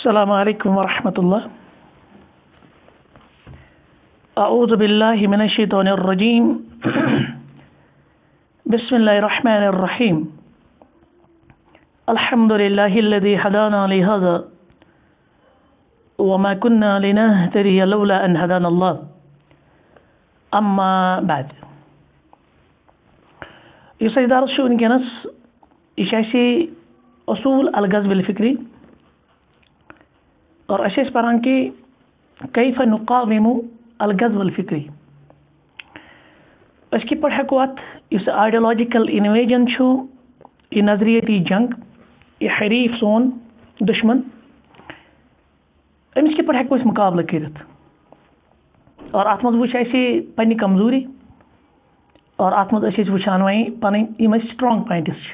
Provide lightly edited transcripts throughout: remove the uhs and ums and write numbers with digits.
السلام علیکم ورحمۃ اللہ. اعوذ باللہ من الشیطان الرجیم. بسم اللہ الرحمن الرحیم. الحمد للہ الذی ہدانا لہذا وما كنا لنهتدي لولا ان هدانا الله. اما بعد. یُس اَسہِ درس چھُ وٕنکٮ۪نس یہِ چھُ اَسہِ اصوٗل الغزو الفکری اور اَسہِ ٲسۍ پران کہ کیف نقاوم الغزو الفکری. أسۍ کِتھ پٲٹھۍ ہٮ۪کو اَتھ یُس آیڈیالوجیکل انویجن چھُ یہِ نظریتی جنگ یہِ حریف سون دشمن أمِس کِتھ پٲٹھۍ ہٮ۪کو أسۍ مقابلہٕ کٔرِتھ اور اَتھ منٛز وٕچھ اَسہِ پنٛنہِ کمزوٗری اور اَتھ منٛز ٲسۍ أسۍ وٕچھان وۄنۍ پنٕنۍ یِم اَسہِ سٹرانٛگ پویِنٹٕس چھِ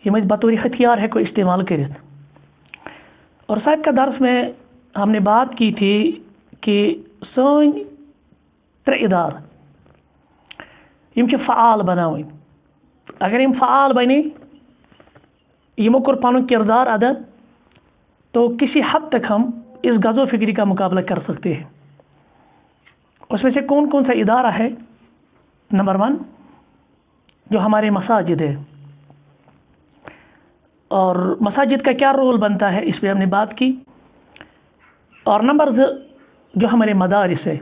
یِم أسۍ بطور ہتھیار ہٮ۪کو استعمال کٔرِتھ. اور سابقہ درس میں ہم نے بات کی تھی کہ سٲنۍ ترٛےٚ ادار یِم چھِ فعال بناوٕنۍ. اگر یِم فعال بنے یِمو کوٚر پنُن کردار ادا تو کسی حد تک ہم اس غزو فکری کا مقابلہ کر سکتے ہیں. اس میں سے کون کون سا ادارہ ہے؟ نمبر 1 جو ہمارے مساجد ہے، اور مساجد کا کیا رول بنتا ہے اس پہ ہم نے بات کی. اور نمبر 2 جو ہمارے مدارس ہے،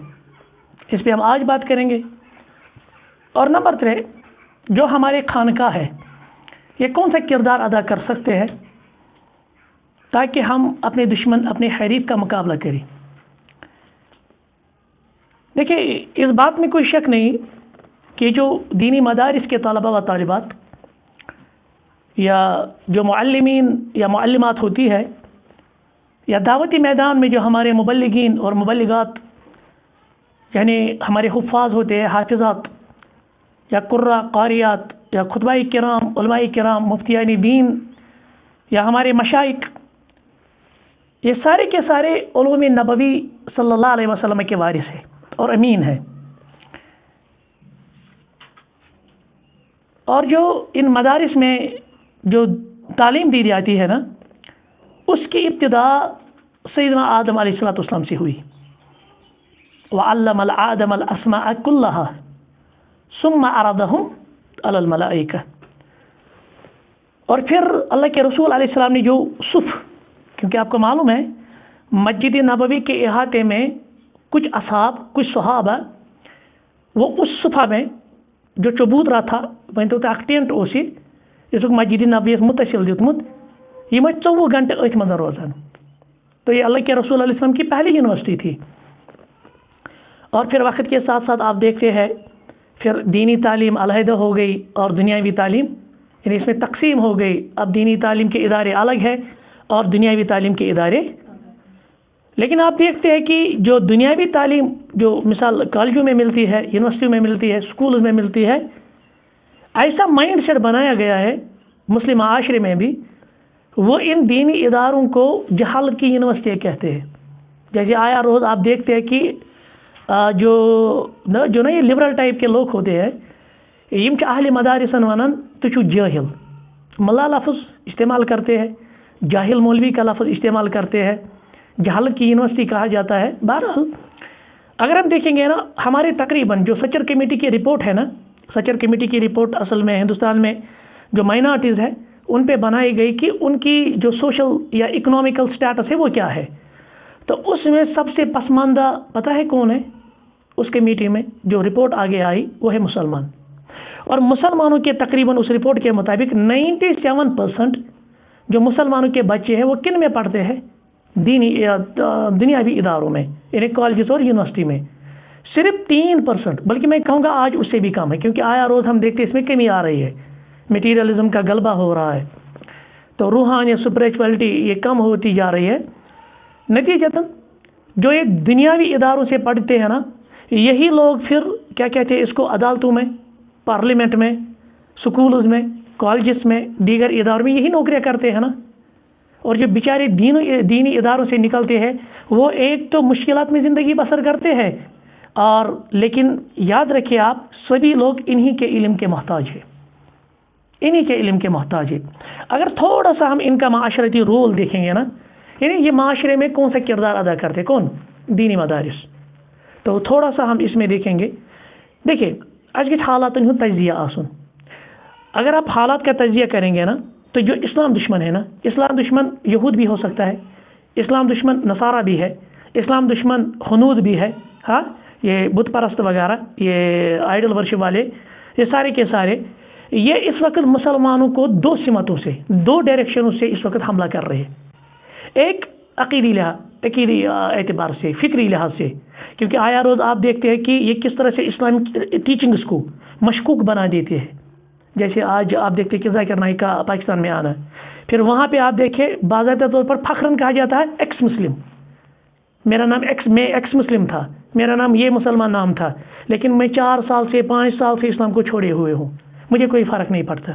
اس پہ ہم آج بات کریں گے. اور نمبر 3 جو ہمارے خانقاہ ہے، یہ کون سا کردار ادا کر سکتے ہیں تاکہ ہم اپنے دشمن اپنے حریف کا مقابلہ کریں. دیکھیے اس بات میں کوئی شک نہیں کہ جو دینی مدارس کے طلباء و طالبات یا جو معلمین یا معلمات ہوتی ہے یا دعوتی میدان میں جو ہمارے مبلغین اور مبلغات یعنی ہمارے حفاظ ہوتے ہیں، حافظات یا قرہ قاریات یا خطبہ کرام علماء کرام مفتیان دین یا ہمارے مشائق، یہ سارے کے سارے علوم نبوی صلی اللہ علیہ وسلم کے وارث ہیں اور امین ہیں. اور جو ان مدارس میں جو تعلیم دی جاتی ہے نا، اس کی ابتدا سیدنا آدم علیہ السلام سے ہوئی. وعلم آدم الاسماء كلها ثم عرضهم على الملائکہ. اور پھر اللہ کے رسول علیہ السلام نے جو صف، کیونکہ آپ کو معلوم ہے مسجد نبوی کے احاطے میں کچھ اصحاب کچھ صحابہ وہ اس صفحہ میں جو چبوترا تھا ون تو اخ ٹینٹ اوس یہ مسجد نبوی متصل دیتمت یہ 24 گھنٹے اتھ مز روزان. تو یہ اللہ کے رسول علیہ السلام کی پہلی یونیورسٹی تھی. اور پھر وقت کے ساتھ ساتھ آپ دیکھتے ہیں پھر دینی تعلیم علیحدہ ہو گئی اور دنیاوی تعلیم یعنی اس میں تقسیم ہو گئی. اب دینی تعلیم کے ادارے الگ ہیں اور دنیاوی تعلیم کے ادارے. لیکن آپ دیکھتے ہیں کہ جو دنیاوی تعلیم جو مثال کالجوں میں ملتی ہے، یونیورسٹیوں میں ملتی ہے، اسکولز میں ملتی ہے، ایسا مائنڈ سیٹ بنایا گیا ہے مسلم معاشرے میں بھی، وہ ان دینی اداروں کو جہالت کی یونیورسٹی کہتے ہیں. جیسے آیا روز آپ دیکھتے ہیں کہ جو نا یہ لبرل ٹائپ کے لوگ ہوتے ہیں، یم اہل مدارسن ونان تو چھو جاہل، ملا لفظ استعمال کرتے ہیں، جاہل مولوی کا لفظ استعمال کرتے ہیں، جہالت کی یونیورسٹی کہا جاتا ہے. بہرحال اگر ہم دیکھیں گے نا، ہمارے تقریباً جو سچر کمیٹی کی رپورٹ ہے نا، سچر کمیٹی کی رپورٹ اصل میں ہندوستان میں جو مائنارٹیز ہے ان پہ بنائی گئی کہ ان کی جو سوشل یا اکنامیکل سٹیٹس ہے وہ کیا ہے. تو اس میں سب سے پسماندہ پتہ ہے کون ہے؟ اس کمیٹی میں جو رپورٹ آگے آئی وہ ہے مسلمان. اور مسلمانوں کے تقریباً اس رپورٹ کے مطابق 97% جو مسلمانوں کے بچے ہیں وہ کن میں پڑھتے ہیں؟ دنیاوی اداروں میں یعنی کالجز اور یونیورسٹی میں. صرف 3%، بلکہ میں کہوں گا آج اس سے بھی کم ہے، کیونکہ آیا روز ہم دیکھتے اس میں کمی آ رہی ہے، میٹیریلزم کا غلبہ ہو رہا ہے، تو روحانی اسپریچولیٹی یہ کم ہوتی جا رہی ہے. نتیجتاً جو یہ دنیاوی اداروں سے پڑھتے ہیں نا، یہی لوگ پھر کیا کہتے ہیں اس کو، عدالتوں میں، پارلیمنٹ میں، سکولز میں، کالجز میں، دیگر اداروں میں یہی نوکریاں کرتے ہیں نا. اور جو بیچارے دینی اداروں سے نکلتے ہیں وہ ایک تو مشکلات میں زندگی بسر کرتے ہیں، اور لیکن یاد رکھیے آپ سبھی لوگ انہی کے علم کے محتاج ہیں، انہی کے علم کے محتاج ہیں. اگر تھوڑا سا ہم ان کا معاشرتی رول دیکھیں گے نا، یعنی یہ معاشرے میں کون سا کردار ادا کرتے؟ کون؟ دینی مدارس. تو تھوڑا سا ہم اس میں دیکھیں گے. دیکھیں آج کے حالات ہند تجزیہ آسن. اگر آپ حالات کا تجزیہ کریں گے نا تو جو اسلام دشمن ہے نا، اسلام دشمن یہود بھی ہو سکتا ہے، اسلام دشمن نصارہ بھی ہے، اسلام دشمن ہنود بھی ہے، ہاں یہ بت پرست وغیرہ، یہ آئیڈل ورشپ والے، یہ سارے کے سارے یہ اس وقت مسلمانوں کو دو سمتوں سے، دو ڈائریکشنوں سے اس وقت حملہ کر رہے ہیں. ایک عقیدی اعتبار سے، فکری لحاظ سے، کیونکہ آیا روز آپ دیکھتے ہیں کہ یہ کس طرح سے اسلامک ٹیچنگز کو مشکوک بنا دیتے ہیں. جیسے آج آپ دیکھتے ہیں کہ ذاکر نائک کا پاکستان میں آنا، پھر وہاں پہ آپ دیکھیں باضابطہ طور پر فخراً کہا جاتا ہے ایکس مسلم، میرا نام میں ایکس مسلم تھا، میرا نام یہ مسلمان نام تھا، لیکن میں 4 سال سے 5 سال سے اسلام کو چھوڑے ہوئے ہوں، مجھے کوئی فرق نہیں پڑتا.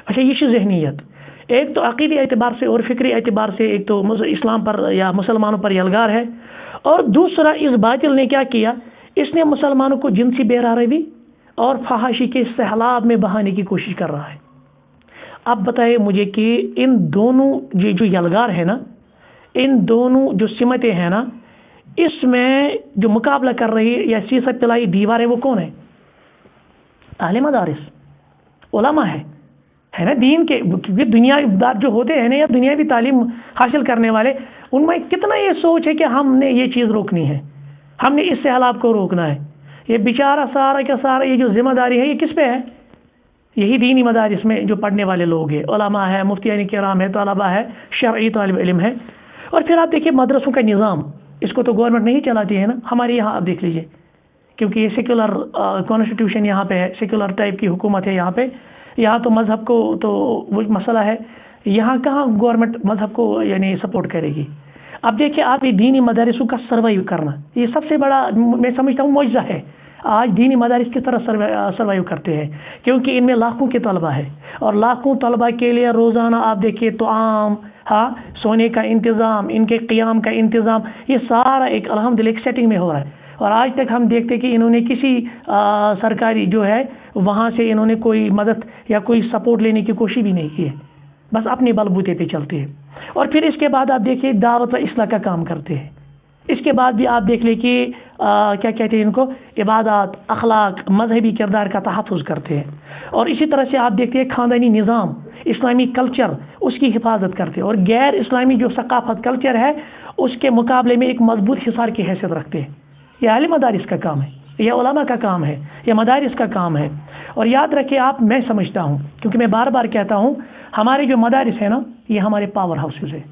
اچھا یہ ذہنیت ایک تو عقیدی اعتبار سے اور فکری اعتبار سے ایک تو اسلام پر یا مسلمانوں پر یلغار ہے، اور دوسرا اس باطل نے کیا کیا، اس نے مسلمانوں کو جنسی بے روی اور فحاشی کے سیلاب میں بہانے کی کوشش کر رہا ہے. اب بتائیں مجھے کہ ان دونوں یہ جو یلغار ہے نا، ان دونوں جو سمتیں ہیں نا، اس میں جو مقابلہ کر رہی ہے یا سیسہ پلائی دیوار ہے وہ کون ہے؟ اہل مدارس، علماء ہے نا دین کے. کیونکہ دنیا دار جو ہوتے ہیں نا یا دنیاوی تعلیم حاصل کرنے والے، ان میں کتنا یہ سوچ ہے کہ ہم نے یہ چیز روکنی ہے، ہم نے اس سیلاب کو روکنا ہے. یہ بیچارہ سارا کا سارا یہ جو ذمہ داری ہے یہ کس پہ ہے؟ یہی دینی مدارس میں جو پڑھنے والے لوگ ہیں، علماء ہے، مفتیان کرام ہے، طلباء ہے، شرعی طالب علم ہے. اور پھر آپ دیکھیے مدرسوں کا نظام، اس کو تو گورنمنٹ نہیں چلاتی ہے نا. ہمارے یہاں آپ دیکھ لیجئے، کیونکہ یہ سیکولر کانسٹیٹیوشن یہاں پہ ہے، سیکولر ٹائپ کی حکومت ہے یہاں پہ. یہاں تو مذہب کو تو وہ مسئلہ ہے، یہاں کہاں گورنمنٹ مذہب کو یعنی سپورٹ کرے گی. اب دیکھیں آپ یہ دینی مدارسوں کا سروائیو کرنا، یہ سب سے بڑا میں سمجھتا ہوں معجزہ ہے. آج دینی مدارس کس طرح سروائیو کرتے ہیں، کیونکہ ان میں لاکھوں کے طلبہ ہے، اور لاکھوں طلبہ کے لیے روزانہ آپ دیکھیے تو عام ہاں سونے کا انتظام، ان کے قیام کا انتظام، یہ سارا ایک الحمدللہ ایک سیٹنگ میں ہو رہا ہے. اور آج تک ہم دیکھتے کہ انہوں نے کسی سرکاری جو ہے وہاں سے انہوں نے کوئی مدد یا کوئی سپورٹ لینے کی کوشش بھی نہیں کی ہے، بس اپنے بل بوتے پہ چلتے ہیں. اور پھر اس کے بعد آپ دیکھیے دعوت و اصلاح کا کام کرتے ہیں. اس کے بعد بھی آپ دیکھ لیں کہ کیا کہتے ہیں ان کو، عبادات، اخلاق، مذہبی کردار کا تحفظ کرتے ہیں. اور اسی طرح سے آپ دیکھتے ہیں خاندانی نظام، اسلامی کلچر، اس کی حفاظت کرتے ہیں. اور غیر اسلامی جو ثقافت کلچر ہے اس کے مقابلے میں ایک مضبوط حصار کی حیثیت رکھتے ہیں. یہ اہل مدارس کا کام ہے، یہ علماء کا کام ہے، یہ مدارس کا کام ہے. اور یاد رکھیں آپ، میں سمجھتا ہوں، کیونکہ میں بار بار کہتا ہوں ہمارے جو مدارس ہیں نا یہ ہمارے پاور ہاؤسز ہیں.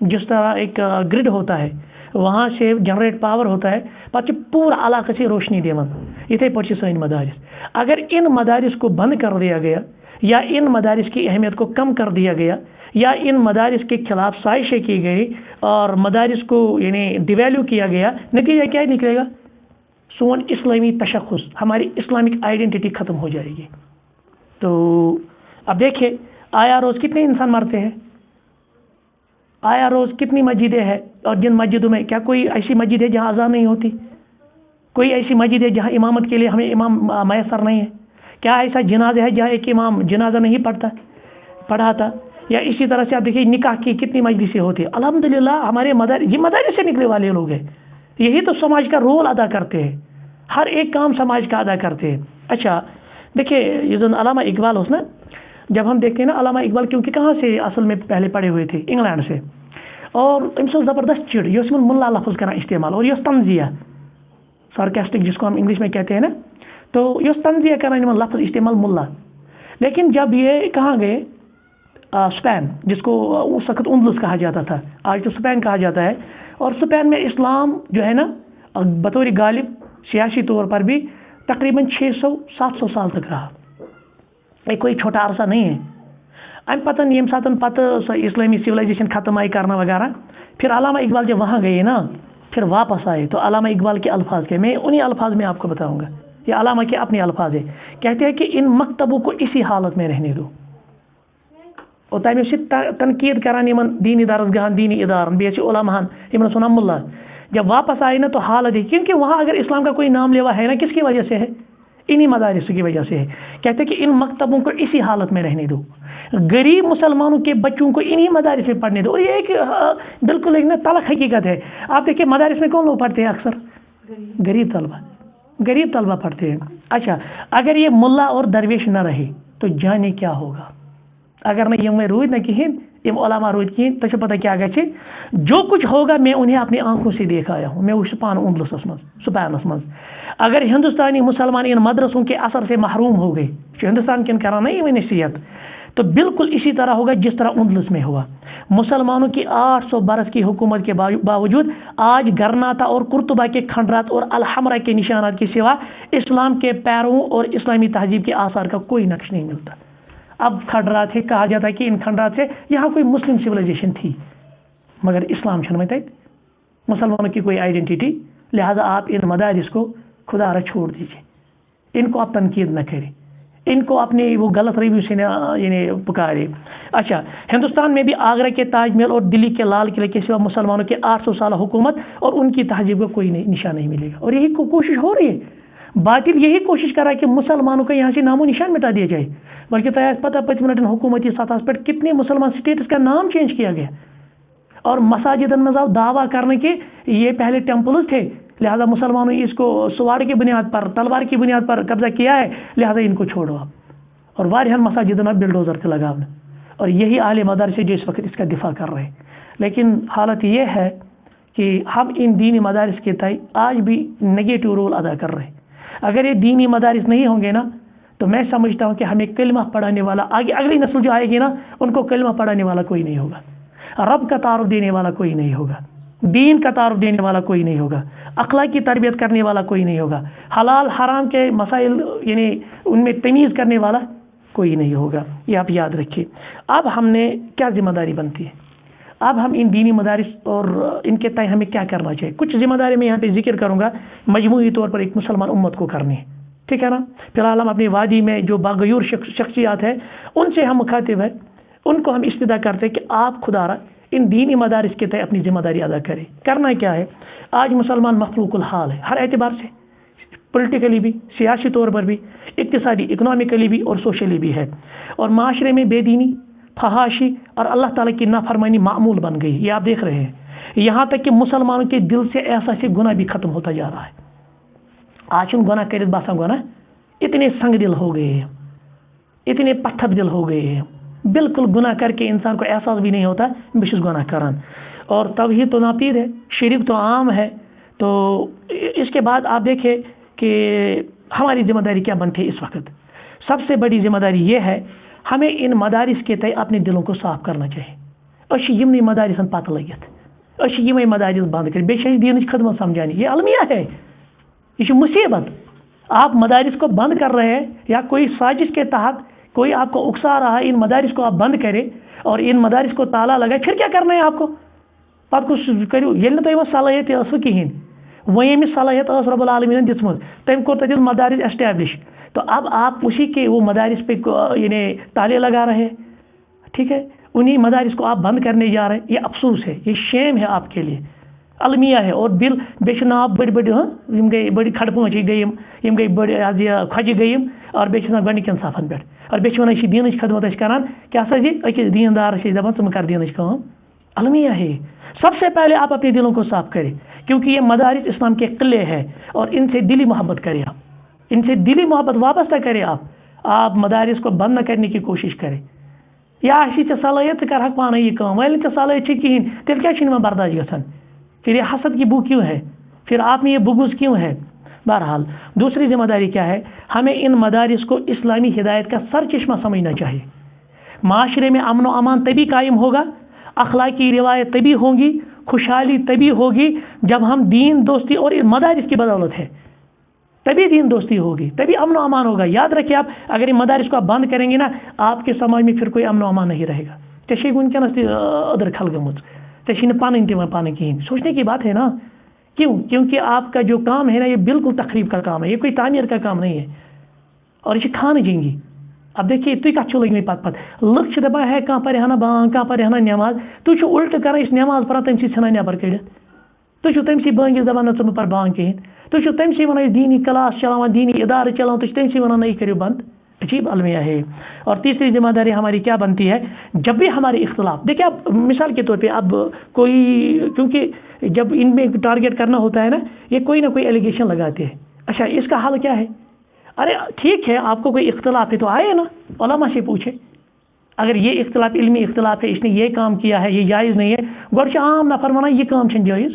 جس طرح ایک گرڈ ہوتا ہے، وہاں سے جنریٹ پاور ہوتا ہے، پتہ پورا علاقہ سے روشنی دیون، یتھے پٲٹھۍ چھِ سٲنۍ مدارس. اگر ان مدارس کو بند کر دیا گیا یا ان مدارس کی اہمیت کو کم کر دیا گیا یا ان مدارس کے خلاف سازشیں کی گئی اور مدارس کو یعنی ڈیویلیو کیا گیا، نتیجہ کیا نکلے گا؟ سون اسلامی تشخص، ہماری اسلامک آئیڈینٹی ختم ہو جائے گی. تو اب دیکھیں آیا روز کتنے انسان مرتے ہیں، آیا روز کتنی مسجدیں ہیں، اور جن مسجدوں میں کیا کوئی ایسی مسجد ہے جہاں اذان نہیں ہوتی؟ کوئی ایسی مسجد ہے جہاں امامت کے لیے ہمیں امام میسر نہیں ہے؟ کیا ایسا جنازہ ہے جہاں ایک امام جنازہ نہیں پڑھاتا؟ یا اسی طرح سے آپ دیکھیے نکاح کی کتنی مجلسیں ہوتی ہیں. الحمدللہ ہمارے یہ مدارس سے نکلے والے لوگ ہیں، یہی تو سماج کا رول ادا کرتے ہیں، ہر ایک کام سماج کا ادا کرتے ہیں. اچھا دیکھیے یہ جو علامہ اقبال اس نا، جب ہم دیکھتے ہیں نا علامہ اقبال کیونکہ کہاں سے اصل میں پہلے پڑے ہوئے تھے، انگلینڈ سے، اور ام سے زبردست چڑ یہ ملا لفظ کرنا استعمال، اور یہ تنزیہ سارکاسٹک جس کو ہم انگلش میں کہتے ہیں نا، تو یہ تنزیہ کرنا لفظ استعمال ملا. لیکن جب یہ کہاں گئے اسپین، جس کو اس وقت اندلس کہا جاتا تھا، آج تو اسپین کہا جاتا ہے، اور اسپین میں اسلام جو ہے نا بطور غالب سیاسی طور پر بھی تقریباً 600-700 سال تک رہا. یہ کوئی چھوٹا عرصہ نہیں ہے. ام پتن یم ساتن پتہ سو اسلامی سویلائزیشن ختم آئی کرنا وغیرہ، پھر علامہ اقبال جب وہاں گئے نا پھر واپس آئے تو علامہ اقبال کے الفاظ کے میں انہی الفاظ میں آپ کو بتاؤں گا. یہ علامہ کے اپنے الفاظ ہے، کہتے ہیں کہ ان مکتبوں کو اسی حالت میں رہنے دو. اور تمہ سے تنقید کران یمن دینی درسگاہن دینی ادارن بیس علماء یمن سنم ملا، جب واپس آئے نا تو حالت ہے، کیونکہ وہاں اگر اسلام کا کوئی نام لیوا ہے نا کس کی وجہ سے ہے؟ انہی مدارس کی وجہ سے ہے. کہتے ہیں کہ ان مکتبوں کو اسی حالت میں رہنے دو. غریب مسلمانوں کے بچوں کو انہی مدارس میں پڑھنے دو. اور یہ ایک بالکل ایک تلخ حقیقت ہے. آپ دیکھیں مدارس میں کون لوگ پڑھتے ہیں؟ اکثر غریب طلبہ پڑھتے ہیں. اچھا اگر یہ ملا اور درویش نہ رہے تو جانے کیا ہوگا؟ اگر نہ یہ روز نہ کہیں یم علماء روز کہیں تو پتہ کیا گھے جو کچھ ہوگا میں انہیں اپنی آنکھوں سے دیکھ آیا ہوں. میں وچھ پان اندلسس من سپینس من. اگر ہندوستانی مسلمان ان مدرسوں کے اثر سے محروم ہو گئے، ہندوستان کن کرا نہیں یہ نصیحت، تو بالکل اسی طرح ہوگا جس طرح اندلس میں ہوا. مسلمانوں کی 800 برس کی حکومت کے باوجود آج گرناتا اور قرطبہ کے کھنڈرات اور الحمرہ کے نشانات کے سوا اسلام کے پیروں اور اسلامی تہذیب کے آثار کا کوئی نقش نہیں ملتا. اب کھنڈرات ہے، کہا جاتا ہے کہ ان کھنڈرات سے یہاں کوئی مسلم سویلائزیشن تھی مگر اسلام چھن میں مسلمانوں کی کوئی آئیڈینٹی. لہذا آپ ان مدارس کو خدا را چھوڑ دیجیے، ان کو آپ تنقید نہ کریں، ان کو اپنے وہ غلط رویوں سے یعنی پکارے. اچھا ہندوستان میں بھی آگرہ کے تاج محل اور دلی کے لال قلعے کے سوا مسلمانوں کے 800 سالہ حکومت اور ان کی تہذیب کا کوئی نشان نہیں ملے گا. اور یہی کوشش ہو رہی ہے، باطل یہی کوشش کر رہا ہے کہ مسلمانوں کا یہاں سے نام و نشان مٹا دیا جائے. بلکہ تو پتہ 5 منٹ حکومتی سطح پر کتنے مسلمان اسٹیٹس کا نام چینج کیا گیا اور مساجد میں دعویٰ کرنے کے یہ پہلے ٹیمپلز تھے، لہذا مسلمانوں نے اس کو سوار کی بنیاد پر تلوار کی بنیاد پر قبضہ کیا ہے، لہذا ان کو چھوڑو آپ. اور واریاں مساجد میں بلڈوزر سے لگاؤ. اور یہی اہل مدارس جو اس وقت اس کا دفاع کر رہے ہیں. لیکن حالت یہ ہے کہ ہم ان دینی مدارس کے تئیں آج بھی نگیٹو رول ادا کر رہے ہیں. اگر یہ دینی مدارس نہیں ہوں گے نا تو میں سمجھتا ہوں کہ ہمیں کلمہ پڑھانے والا آگے اگلی نسل جو آئے گی نا ان کو کلمہ پڑھانے والا کوئی نہیں ہوگا، رب کا تعارف دینے والا کوئی نہیں ہوگا، دین کا تعارف دینے والا کوئی نہیں ہوگا، اخلاقی تربیت کرنے والا کوئی نہیں ہوگا، حلال حرام کے مسائل یعنی ان میں تمیز کرنے والا کوئی نہیں ہوگا. یہ آپ یاد رکھیے. اب ہم نے کیا ذمہ داری بنتی ہے؟ اب ہم ان دینی مدارس اور ان کے تئیں ہمیں کیا کرنا چاہیے؟ کچھ ذمہ داری میں یہاں پہ ذکر کروں گا مجموعی طور پر ایک مسلمان امت کو کرنی ہے، ٹھیک ہے نا. فی الحال ہم اپنی وادی میں جو باغیور شخصیات ہیں ان سے ہم مخاطب ہیں، ان کو ہم استدعا کرتے ہیں کہ آپ خدا را ان دینی مدارس کے تئیں اپنی ذمہ داری ادا کریں. کرنا کیا ہے؟ آج مسلمان مخلوق الحال ہے ہر اعتبار سے، پولیٹیکلی بھی، سیاسی طور پر بھی، اقتصادی اکنامکلی بھی اور سوشلی بھی ہے. اور معاشرے میں بے دینی، فحاشی اور اللہ تعالیٰ کی نافرمانی معمول بن گئی. یہ آپ دیکھ رہے ہیں، یہاں تک کہ مسلمانوں کے دل سے احساس گناہ بھی ختم ہوتا جا رہا ہے. آج ان گناہ کرت باسان گناہ اتنے سنگ دل ہو گئے ہیں، اتنے پتھر دل ہو گئے ہیں، بالکل گناہ کر کے انسان کو احساس بھی نہیں ہوتا بے شک گناہ کران. اور توحید تو ناپید ہے، شرک تو عام ہے. تو اس کے بعد آپ دیکھیں کہ ہماری ذمہ داری کیا بنتی ہے اس وقت؟ سب سے بڑی ذمہ داری یہ ہے ہمیں ان مدارس کے تئیں اپنے دلوں کو صاف کرنا چاہیے. اچھی یمنی مدارسن پتہ لگت، اچھی یمے مدارس بند کر، بے شک دینچ خدمت سمجھانی. یہ المیہ ہے، یہ مصیبت. آپ مدارس کو بند کر رہے ہیں یا کوئی سازش کے تحت کوئی آپ کو اکسا رہا ہے ان مدارس کو آپ بند کریں اور ان مدارس کو تالا لگائے. پھر کیا کرنا ہے آپ کو؟ پتہ کچھ کرو یل تمہیں صلاحیت ٲسوٕ کہین، وہیں ییٚمِس صلاحیت ٲس رب العالمین دِژمٕژ تم کو تتھ مدارس اسٹیبلش. تو اب آپ اسی کے وہ مدارس پہ یعنی تالے لگا رہے ہیں، ٹھیک ہے، انہی مدارس کو آپ بند کرنے جا رہے ہیں. یہ افسوس ہے، یہ شیم ہے آپ کے لیے، المیہ ہے. اور بل بیچ نا بڑی بڑی یم گئی بڑی کھڑ پہنچی گئی یم گئی بڑی کھجہ گئی اور بیچ نا گۄڈنِکٮ۪ن صفن پہ اور بیچ ونان یہ دینچ خدمت کران کیا سا جی أکِس دیندار دپان ژٕ مہٕ کر دینچ کٲم. المیہ ہے. سب سے پہلے آپ اپنے دلوں کو صاف کریں کیونکہ یہ مدارس اسلام کے قلعے ہیں اور ان سے دلی محبت کریں. آپ ان سے دلی محبت وابستہ کریں. آپ مدارس کو بند نہ کرنے کی کوشش کریں. یا اسی ژےٚ صلاحیت ژٕ کرہک پانے یہ کام، ویل ژےٚ صلاحیت چھ کہین تیل کیا چھنہٕ برداشت گژھان؟ پھر یہ حسد کی بو کیوں ہے؟ پھر آپ میں یہ بغض کیوں ہے؟ بہرحال دوسری ذمہ داری کیا ہے؟ ہمیں ان مدارس کو اسلامی ہدایت کا سر چشمہ سمجھنا چاہیے. معاشرے میں امن و امان تبھی قائم ہوگا، اخلاقی روایت تبھی ہوں گی، خوشحالی تبھی ہوگی جب ہم دین دوستی اور مدارس کی بدولت ہے تبھی دین دوستی ہوگی، تبھی امن و امان ہوگا. یاد رکھیے آپ اگر ان مدارس کو آپ بند کریں گے نا آپ کے سماج میں پھر کوئی امن و امان نہیں رہے گا. ٹھیک ونکس ادر کھل گمت ٹھیک پن تم پانے کہین. سوچنے کی بات ہے نا. کیوں؟ کیونکہ آپ کا جو کام ہے نا یہ بالکل تخریب کا کام ہے، یہ کوئی تعمیر کا کام نہیں ہے اور یہ کھانے جنگی. اب دیکھیے تھی کت لگم پت لک دپان ہے کھانا پہ ہانا بانگ کھانا پہ ہانا نماز، تھی الٹ کران اس نماز پڑھان تم سی ژھنان نبر کڑت. تھی تم سی بانگس دپان نا پر بانگ کہین، تھی تم سی ونان دینی کلاس چلاوان دینی ادارہ چلاوان تھی تم سی ونان یہ کرو بند. عجیب المیہ ہے. اور تیسری ذمہ داری ہماری کیا بنتی ہے؟ جب بھی ہمارے اختلاف، دیکھیں اب مثال کے طور پہ اب کوئی، کیونکہ جب ان میں ٹارگیٹ کرنا ہوتا ہے نا، یہ کوئی نہ کوئی ایلیگیشن لگاتے ہیں. اچھا اس کا حل کیا ہے؟ ارے ٹھیک ہے آپ کو کوئی اختلاف ہے تو آئے نا علماء سے پوچھے. اگر یہ اختلاف علمی اختلاف ہے، اس نے یہ کام کیا ہے، یہ جائز نہیں ہے، گوڑش عام نفر ونان یہ کام چھن جائز.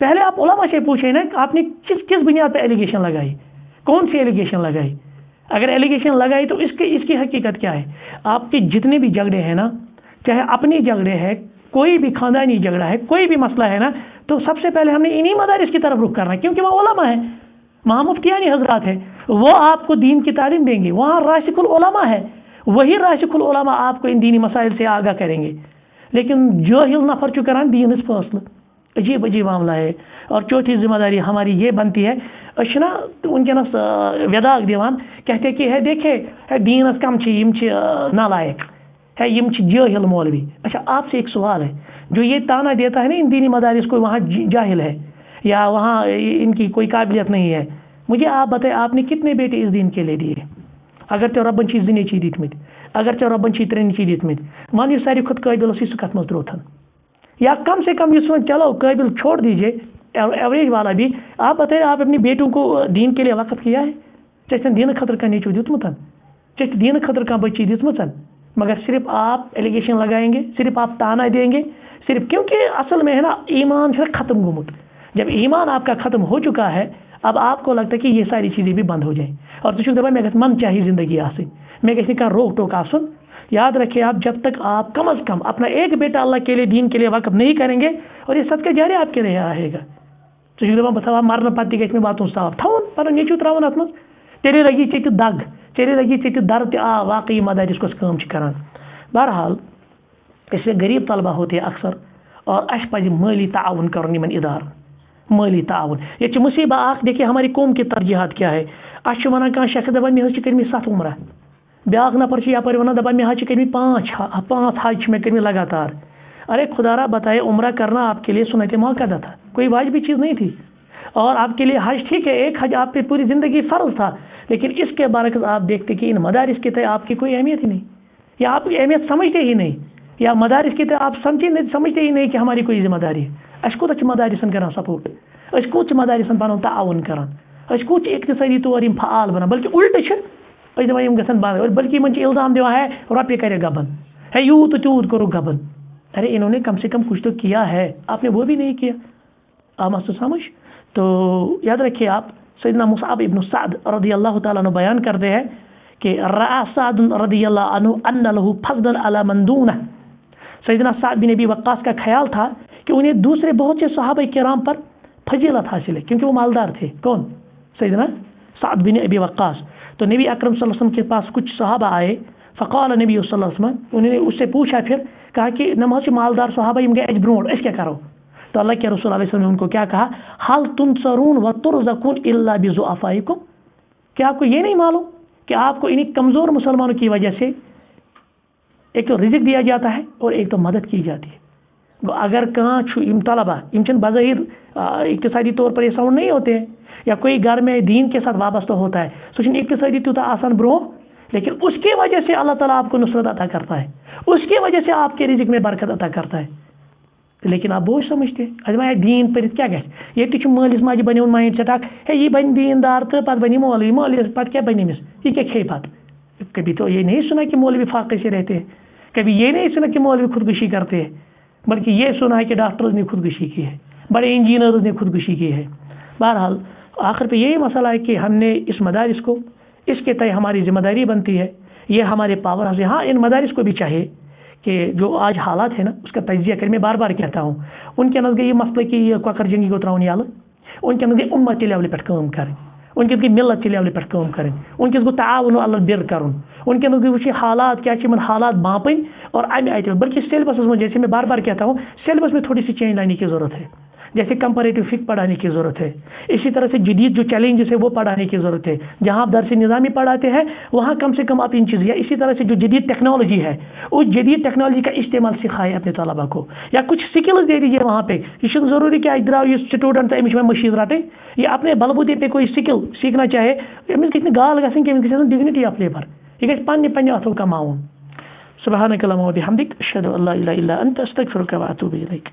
پہلے آپ علماء سے پوچھیں نا آپ نے کس بنیاد پہ ایلیگیشن لگائی، کون سی ایلیگیشن لگائی. اگر ایلیگیشن لگائی تو اس کی حقیقت کیا ہے. آپ کے جتنے بھی جھگڑے ہیں نا، چاہے اپنی جھگڑے ہیں، کوئی بھی خاندانی جھگڑا ہے، کوئی بھی مسئلہ ہے نا، تو سب سے پہلے ہم نے انہی مدارس کی طرف رخ کرنا ہے، کیونکہ وہ علماء ہیں، وہاں مفتیانی حضرات ہیں، وہ آپ کو دین کی تعلیم دیں گے. وہاں راسخ العلماء ہے، وہی راسخ العلماء آپ کو ان دینی مسائل سے آگاہ کریں گے. لیکن جاہل نفر چھ کران دین اس فاصلہ. عجیب عجیب معاملہ ہے. اور چوتھی ذمہ داری ہماری یہ بنتی ہے، نا ونکس وداغ دیوان کہتے کہ ہے دیکھے دینس کم نالائق ہے، یم جاہل مولوی. اچھا آپ سے ایک سوال ہے، جو یہ تانا دیتا ہے نا ان دینی مدارس کو وہاں جاہل ہے یا وہاں ان کی کوئی قابلیت نہیں ہے، مجھے آپ بتائیں آپ نے کتنے بیٹے اس دین کے لیے دیے؟ اگر تو ربن چیز دن چی دت مت، اگر تو ربن چی ترین چی دت مت، مان یہ ساری خود قابل اسی سے کت مت روتن، یا کم سے کم یہ چلو قابل چھوڑ دیجیے ایوریج والا بھی. آپ بتائیں آپ اپنی بیٹوں کو دین کے لیے وقف کیا ہے؟ چاہے دین خطر کا نیچو دیتمتن، چاہے دین خطر کا بچی دیتمتن، مگر صرف آپ ایلیگیشن لگائیں گے، صرف آپ تانا دیں گے، صرف کیونکہ اصل میں ہے نا ایمان ختم گمت. جب ایمان آپ کا ختم ہو چکا ہے اب آپ کو لگتا ہے کہ یہ ساری چیزیں بھی بند ہو جائیں. اور تو دپان میں گھس من چاہیے زندگی آسن، میں گھس نہ روک ٹوک آسن. یاد رکھیے آپ جب تک آپ کم از کم اپنا ایک بیٹا اللہ کے لیے دین کے لیے وقف نہیں کریں گے، اور یہ صدقہ جاری آپ کے لیے رہے گا. تو دپان بتا مرنے پتہ گھس واتن صاف تھون پن نیچو تراون ات مز، تیلے لگی ٹھیک دگ، تیلے لگی ٹھیک درد واقعی مدارس کس کام کران. بہرحال اس لیے غریب طلبہ ہوتے ہیں اکثر، اور اس پہ مالی تعاون کرن یمن ادارن، مالی تعاون. یہ مصیبہ اخ دیکھیے ہماری قوم کی ترجیحات کیا ہے. اس ونان کھانا شخص دپان مے حظ کرم 7 عمرہ، بیاکھ نفر یپر ونان دپان مے حظ کرم 5 حج میں کرم لگاتار. ارے خدا را بتائے عمرہ کرنا آپ کے لیے سنت موقع تھا، کوئی واجبی چیز نہیں تھی. اور آپ کے لیے حج ٹھیک ہے، ایک حج آپ پہ پوری زندگی فرض تھا، لیکن اس کے برعکس آپ دیکھتے کہ ان مدارس کی طرح آپ کی کوئی اہمیت ہی نہیں، یا آپ کی اہمیت سمجھتے ہی نہیں، یا مدارس کی طرح آپ سمجھتے ہی نہیں کہ ہماری کوئی ذمہ داری ہے. اس کو مدارسن کران سپورٹ، اس کو مدارسن پن تعاون کران، اس کو اقتصادی طور فعال بنان، بلکہ الٹے دپان گھن بند، اور بلکہ ان الزام دِوان ہے رۄپیہِ کرے گبن، ہے یوت تو تیوت کرو گبن. ارے انہوں نے کم سے کم کچھ تو کیا ہے، آپ نے وہ بھی نہیں کیا. آپ سمجھ. تو یاد رکھیے آپ سیدنا مصعب ابن سعد رضی اللہ تعالیٰ عنہ بیان کرتے ہیں کہ رأى سعد رضی اللہ عنہ ان له فضلا على من دونه. سیدنا سعد بن ابی وقاص کا خیال تھا کہ انہیں دوسرے بہت سے صحابہ کرام پر فضیلت حاصل ہے، کیونکہ وہ مالدار تھے. کون؟ سیدنا سعد بن ابی وقاص. تو نبی اکرم صلی اللہ علیہ وسلم کے پاس کچھ صحابہ آئے، فقال نبی صلی اللہ علیہ وسلم، انہوں نے اس سے پوچھا، پھر کہا کہ نماز مالدار صحابہ یم گئے برونٹ اس کیا کرو. تو اللہ کے رسول علیہ وسلم نے ان کو کیا کہا، حل تنصرون وترزقون الا بضعفائکم. کیا آپ کو یہ نہیں معلوم کہ آپ کو انہیں کمزور مسلمانوں کی وجہ سے ایک تو رزق دیا جاتا ہے اور ایک تو مدد کی جاتی ہے. اگر کہاں ام طلبہ امچن بظاہر اقتصادی طور پر یہ ساؤنڈ نہیں ہوتے ہیں، یا کوئی گھر میں دین کے ساتھ وابستہ ہوتا ہے سو اقتصادی تیوتا آسان برو، لیکن اس کی وجہ سے اللہ تعالیٰ آپ کو نصرت عطا کرتا ہے، اس کی وجہ سے آپ کے رزق میں برکت عطا کرتا ہے. لیکن آپ بوجھ سمجھتے ہیں دین پر کیا گھر یہ تھی مالس ماجہ بنو مائنڈ سیٹ ہے یہ بن دیندار تو پتہ بنی مولوی، مولوی پتہ کیا بنی مس یہ کیا کھے پتہ. کبھی تو یہ نہیں سنا کہ مولوی فاقے سے رہتے ہیں، کبھی یہ نہیں سنا کہ مولوی خودکشی کرتے ہیں، بلکہ یہ سنا ہے کہ ڈاکٹرز نے خودکشی کی ہے، بڑے انجینئرز نے خودکشی کی ہے. بہرحال آخر پہ یہی مسئلہ ہے کہ ہم نے اس مدارس کو، اس کے تئیں ہماری ذمہ داری بنتی ہے، یہ ہمارے پاور ہے. ہاں ان مدارس کو بھی چاہیے کہ جو آج حالات ہے نا اس کا تجزیہ کریں. میں بار بار کہتا ہوں ان کے نزدیک یہ مسئلہ کہ یہ کوکر جنگی کو تراؤن یال، ان کے نزدیک امت کی لیول پہ کام کریں، ان کے ملت کی لیول پہ کام کریں، ان کے تعاون اللہ بر کرن، ان کے نزدیک وچ حالات کیا من حالات باپن اور امہ آئے، بلکہ سیلبس میں جیسے میں بار بار کہتا ہوں سیلبس میں تھوڑی سی چینج لانے کی ضرورت ہے. جیسے کمپریٹو فقہ پڑھانے کی ضرورت ہے. اسی طرح سے جدید جو چیلنجز ہے وہ پڑھانے کی ضرورت ہے. جہاں آپ درس نظامی پڑھاتے ہیں وہاں کم سے کم آپ ان چیزیں، یا اسی طرح سے جو جدید ٹیکنالوجی ہے اس جدید ٹیکنالوجی کا استعمال سکھائے اپنے طلبا کو، یا کچھ سکلز دے دیجیے وہاں پہ. یہ ضروری کہ درا یہ سٹوڈنٹ امس میں مشید رٹے، یہ اپنے بلبوتے پہ کوئی سکل سیکھنا چاہے امس گھس گال گھن کہ امس گھس ڈگنٹی آف لیبر، یہ گھس پنہ اتھو کماؤن. سبحانک اللہم و بحمدک اشہد ان لا الہ الا انت استغفرک و اتوب الیک.